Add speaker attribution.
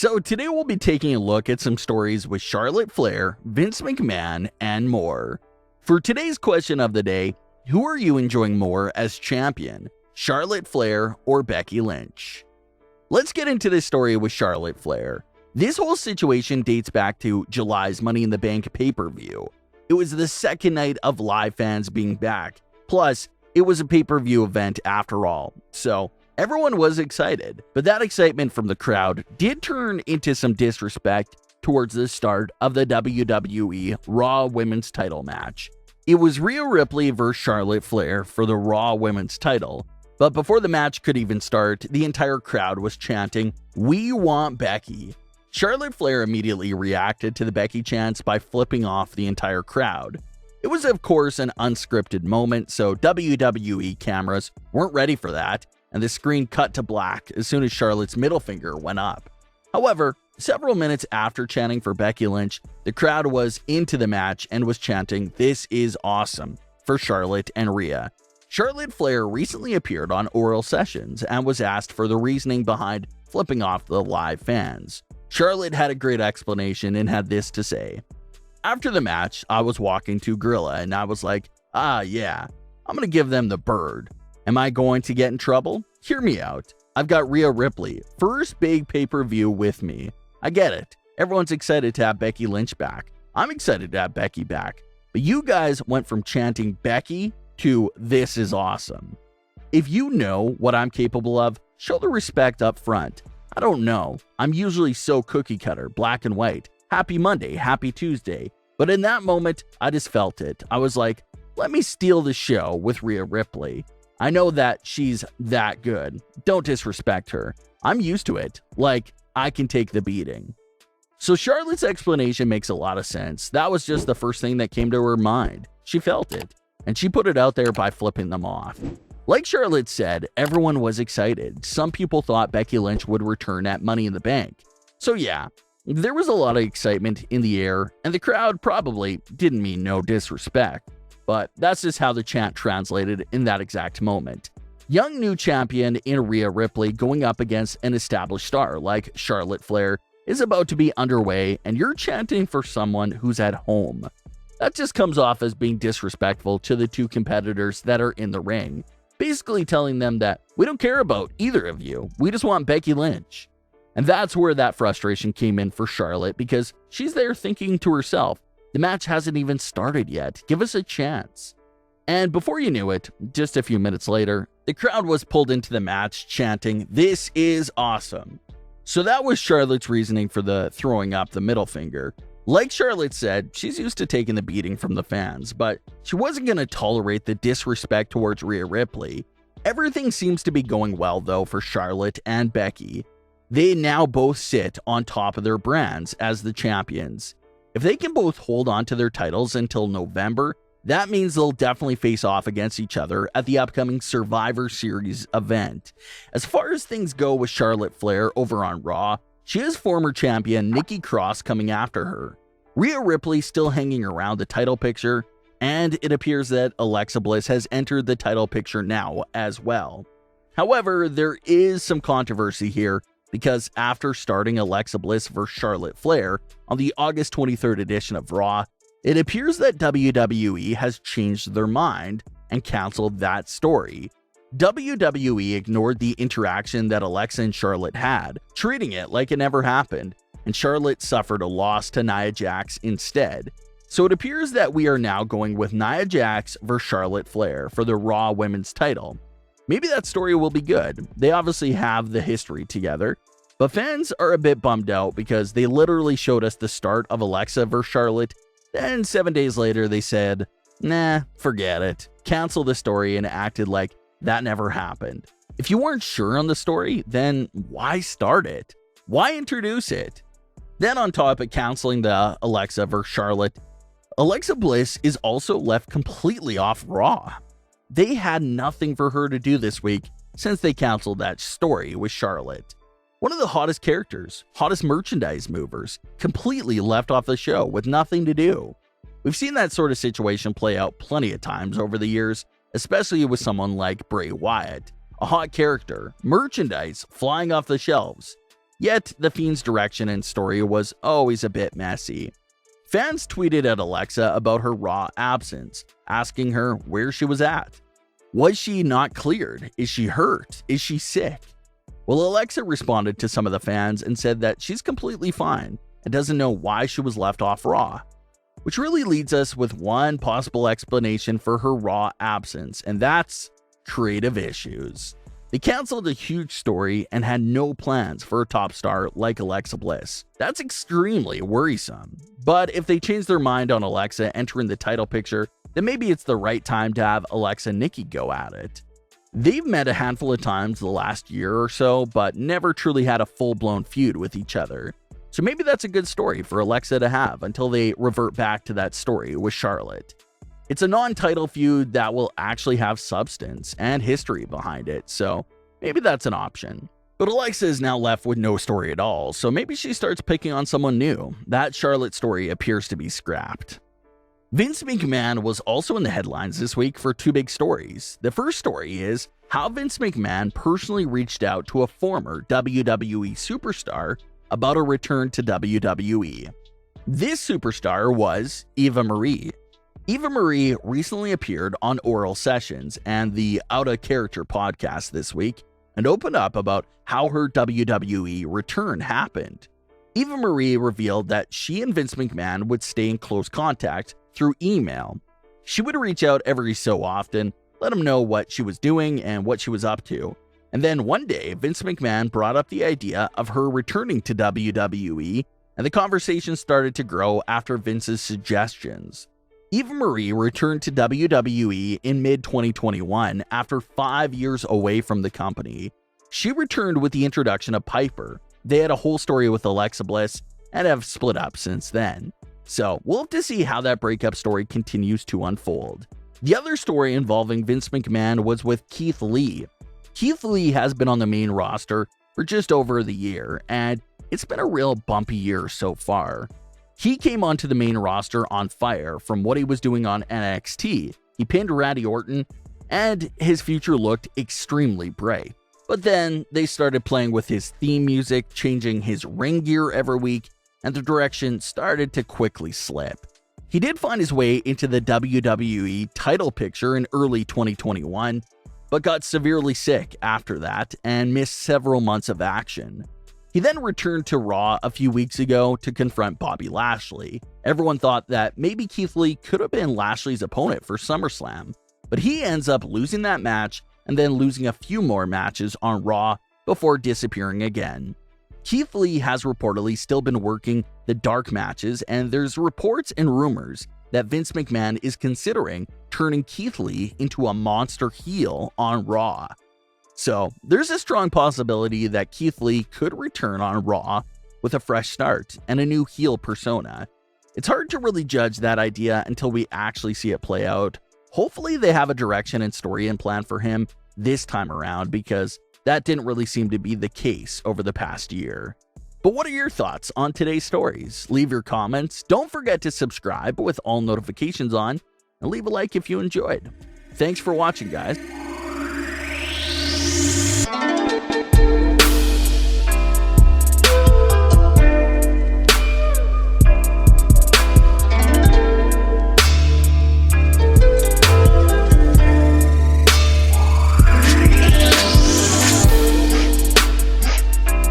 Speaker 1: So today we'll be taking a look at some stories with Charlotte Flair, Vince McMahon, and more. For today's question of the day, who are you enjoying more as champion, Charlotte Flair or Becky Lynch? Let's get into this story with Charlotte Flair. This whole situation dates back to July's Money in the Bank pay-per-view. It was the second night of live fans being back, plus it was a pay-per-view event after all, so everyone was excited. But that excitement from the crowd did turn into some disrespect towards the start of the WWE Raw Women's title match. It was Rhea Ripley versus Charlotte Flair for the Raw Women's title, but before the match could even start, the entire crowd was chanting, "We want Becky." Charlotte Flair immediately reacted to the Becky chants by flipping off the entire crowd. It was of course an unscripted moment, so WWE cameras weren't ready for that, and the screen cut to black as soon as Charlotte's middle finger went up. However, several minutes after chanting for Becky Lynch, the crowd was into the match and was chanting, "This is awesome," for Charlotte and Rhea. Charlotte Flair recently appeared on Oral Sessions and was asked for the reasoning behind flipping off the live fans. Charlotte had a great explanation and had this to say. "After the match, I was walking to Gorilla and I was like, yeah, I'm gonna give them the bird. Am I going to get in trouble? Hear me out. I've got Rhea Ripley, first big pay-per-view with me. I get it. Everyone's excited to have Becky Lynch back. I'm excited to have Becky back. But you guys went from chanting Becky to this is awesome. If you know what I'm capable of, show the respect up front. I don't know. I'm usually so cookie cutter, black and white. Happy Monday, happy Tuesday. But in that moment, I just felt it. I was like, let me steal the show with Rhea Ripley. I know that she's that good. Don't disrespect her. I'm used to it. Like, I can take the beating." So Charlotte's explanation makes a lot of sense. That was just the first thing that came to her mind. She felt it, and she put it out there by flipping them off. Like Charlotte said, everyone was excited. Some people thought Becky Lynch would return at Money in the Bank. So yeah, there was a lot of excitement in the air, and the crowd probably didn't mean no disrespect. But that's just how the chant translated in that exact moment. Young new champion in Rhea Ripley going up against an established star like Charlotte Flair is about to be underway, and you're chanting for someone who's at home. That just comes off as being disrespectful to the two competitors that are in the ring. Basically telling them that we don't care about either of you, we just want Becky Lynch. And that's where that frustration came in for Charlotte, because she's there thinking to herself, the match hasn't even started yet, give us a chance. And before you knew it, just a few minutes later, the crowd was pulled into the match chanting, "This is awesome." So that was Charlotte's reasoning for the throwing up the middle finger. Like Charlotte said, she's used to taking the beating from the fans, but she wasn't going to tolerate the disrespect towards Rhea Ripley. Everything seems to be going well though for Charlotte and Becky. They now both sit on top of their brands as the champions. If they can both hold on to their titles until November, that means they'll definitely face off against each other at the upcoming Survivor Series event. As far as things go with Charlotte Flair over on Raw, she has former champion Nikki Cross coming after her. Rhea Ripley still hanging around the title picture, and it appears that Alexa Bliss has entered the title picture now as well. However, there is some controversy here, because after starting Alexa Bliss vs Charlotte Flair on the August 23rd edition of Raw, it appears that WWE has changed their mind and canceled that story. WWE ignored the interaction that Alexa and Charlotte had, treating it like it never happened, and Charlotte suffered a loss to Nia Jax instead. So it appears that we are now going with Nia Jax vs Charlotte Flair for the Raw Women's title. Maybe that story will be good. They obviously have the history together, but fans are a bit bummed out because they literally showed us the start of Alexa vs Charlotte, then 7 days later they said, nah, forget it, cancel the story, and acted like that never happened. If you weren't sure on the story, then why start it? Why introduce it? Then on top of canceling the Alexa vs Charlotte, Alexa Bliss is also left completely off Raw. They had nothing for her to do this week since they canceled that story with Charlotte. One of the hottest characters, hottest merchandise movers, completely left off the show with nothing to do. We've seen that sort of situation play out plenty of times over the years, especially with someone like Bray Wyatt. A hot character, merchandise flying off the shelves. Yet, The Fiend's direction and story was always a bit messy. Fans tweeted at Alexa about her Raw absence, asking her where she was at. Was she not cleared? Is she hurt? Is she sick? Well, Alexa responded to some of the fans and said that she's completely fine and doesn't know why she was left off Raw. Which really leads us with one possible explanation for her Raw absence, and that's creative issues. They canceled a huge story and had no plans for a top star like Alexa Bliss. That's extremely worrisome. But if they change their mind on Alexa entering the title picture, then maybe it's the right time to have Alexa and Nikki go at it. They've met a handful of times the last year or so, but never truly had a full-blown feud with each other. So maybe that's a good story for Alexa to have until they revert back to that story with Charlotte. It's a non-title feud that will actually have substance and history behind it, so maybe that's an option. But Alexa is now left with no story at all, so maybe she starts picking on someone new. That Charlotte story appears to be scrapped. Vince McMahon was also in the headlines this week for two big stories. The first story is how Vince McMahon personally reached out to a former WWE superstar about a return to WWE. This superstar was Eva Marie. Eva Marie recently appeared on Oral Sessions and the Outta Character podcast this week and opened up about how her WWE return happened. Eva Marie revealed that she and Vince McMahon would stay in close contact through email. She would reach out every so often, let him know what she was doing and what she was up to. And then one day, Vince McMahon brought up the idea of her returning to WWE, and the conversation started to grow after Vince's suggestions. Eva Marie returned to WWE in mid-2021 after 5 years away from the company. She returned with the introduction of Piper. They had a whole story with Alexa Bliss and have split up since then. So we'll have to see how that breakup story continues to unfold. The other story involving Vince McMahon was with Keith Lee. Keith Lee has been on the main roster for just over the year, and it's been a real bumpy year so far. He came onto the main roster on fire from what he was doing on NXT. He pinned Randy Orton, and his future looked extremely bright. But then they started playing with his theme music, changing his ring gear every week, and the direction started to quickly slip. He did find his way into the WWE title picture in early 2021, but got severely sick after that and missed several months of action. He then returned to Raw a few weeks ago to confront Bobby Lashley. Everyone thought that maybe Keith Lee could have been Lashley's opponent for SummerSlam, but he ends up losing that match and then losing a few more matches on Raw before disappearing again. Keith Lee has reportedly still been working the dark matches, and there's reports and rumors that Vince McMahon is considering turning Keith Lee into a monster heel on Raw. So there's a strong possibility that Keith Lee could return on Raw with a fresh start and a new heel persona. It's hard to really judge that idea until we actually see it play out. Hopefully they have a direction and story and plan for him this time around, because that didn't really seem to be the case over the past year. But what are your thoughts on today's stories? Leave your comments. Don't forget to subscribe with all notifications on, and leave a like if you enjoyed. Thanks for watching, guys.